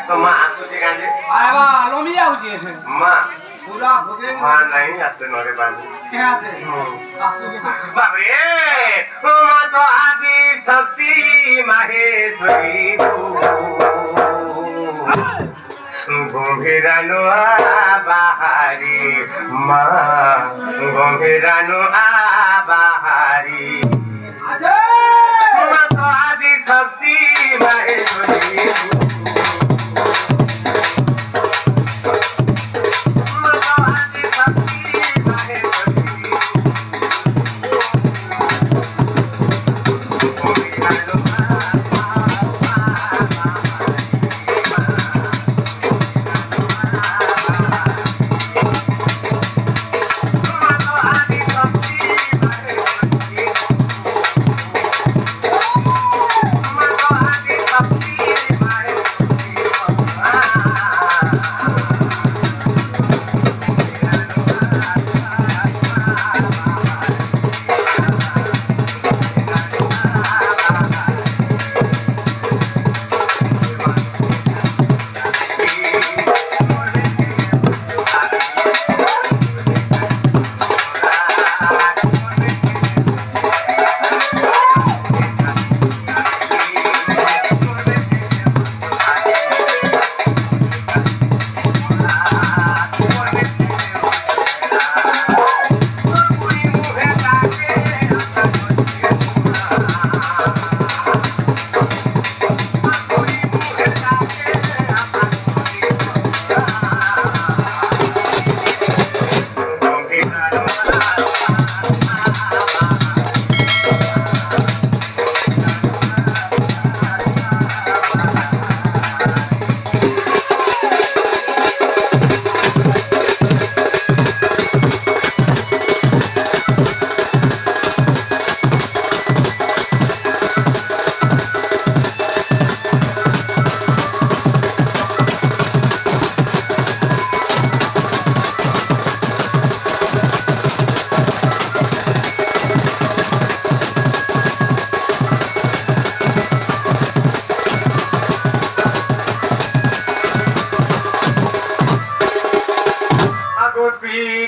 तो माँ आसुची कांजे आए बा लोमी आउची माँ पूरा भोगे माँ नहीं आते नोरे बांधे क्या से बाबरे माँ तो आदि शक्ति माहेश्वरी गंभीरानु बाहारी माँ गंभीरानु बाहारी माँ तो आदि शक्ति माहेश्वरी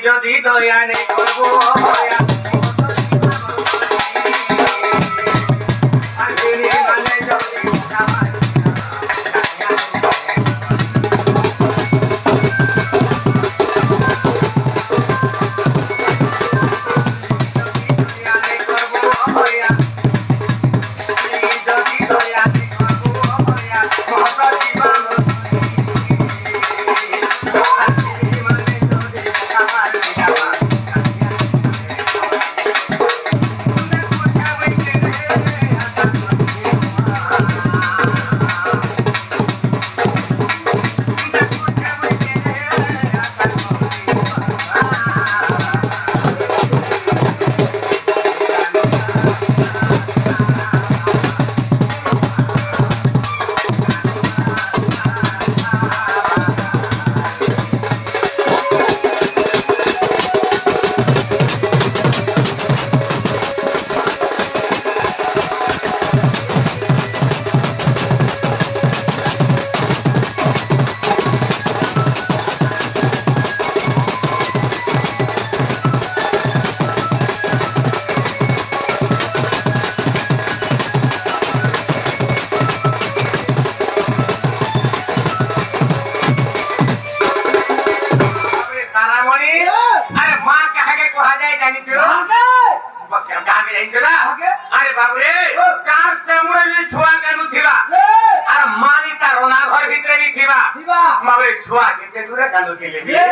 যদি দয়া নেই করবো अरे बाबरे कार सामुने छुआ कानु थिबा अरे मानी ता रोना घर भित्र भी थिबा बाबरे छुआ के दूर कानु थिले बे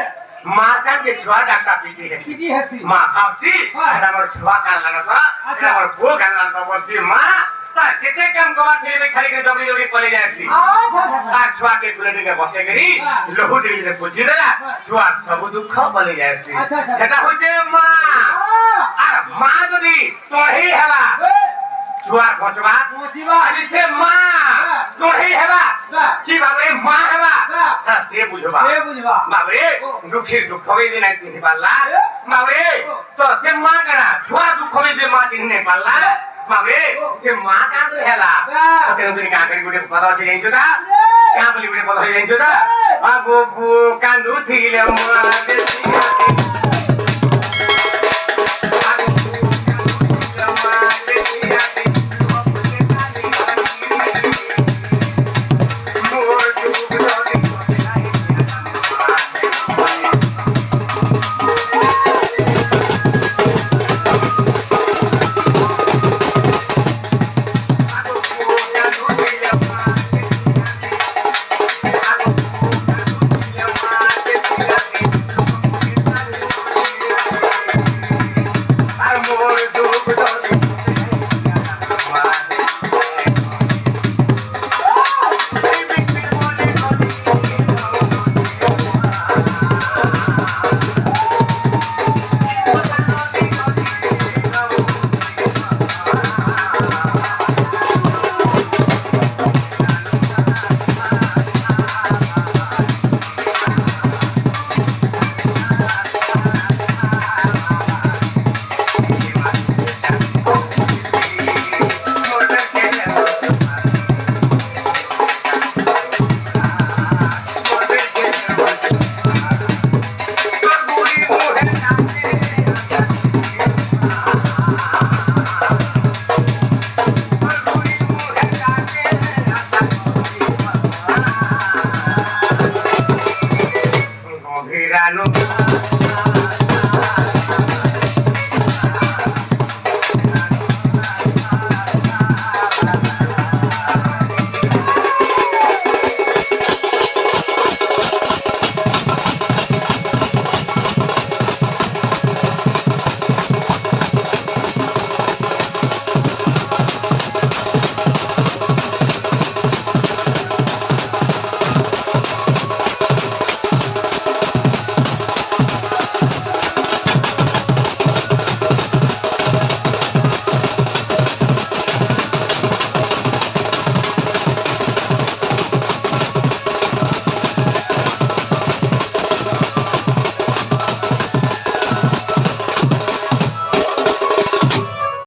माता के छुआ डाक्टा पीटी है मां खासी हमर छुआ कान लगा छ हमर भो कान लगा बसी मां ता जेते काम गवा थिले खाली के दबडी दबडी पले जायसी आ छुआ के कुले के बसे गरी लोहु दिले पुछि देला छुआ सब दुख पले जायसी सेटा होचे मां आ मां जदी तोही हेबा छुआ खचबा अभी से मां तोही हेबा की बाबरे मां हेबा ता से बुझबा बाबरे दुखी दुख होई दिन आती पाला बाबरे तो से मां करा छुआ दुख होई दे मां दिने पाला बाबरे से मां का तो हेला तो तेरे का करी गुटे पता छै जाई छटा क्या बोली बड़े बोल रही है जो ना आगो कांदू थी ले मुआ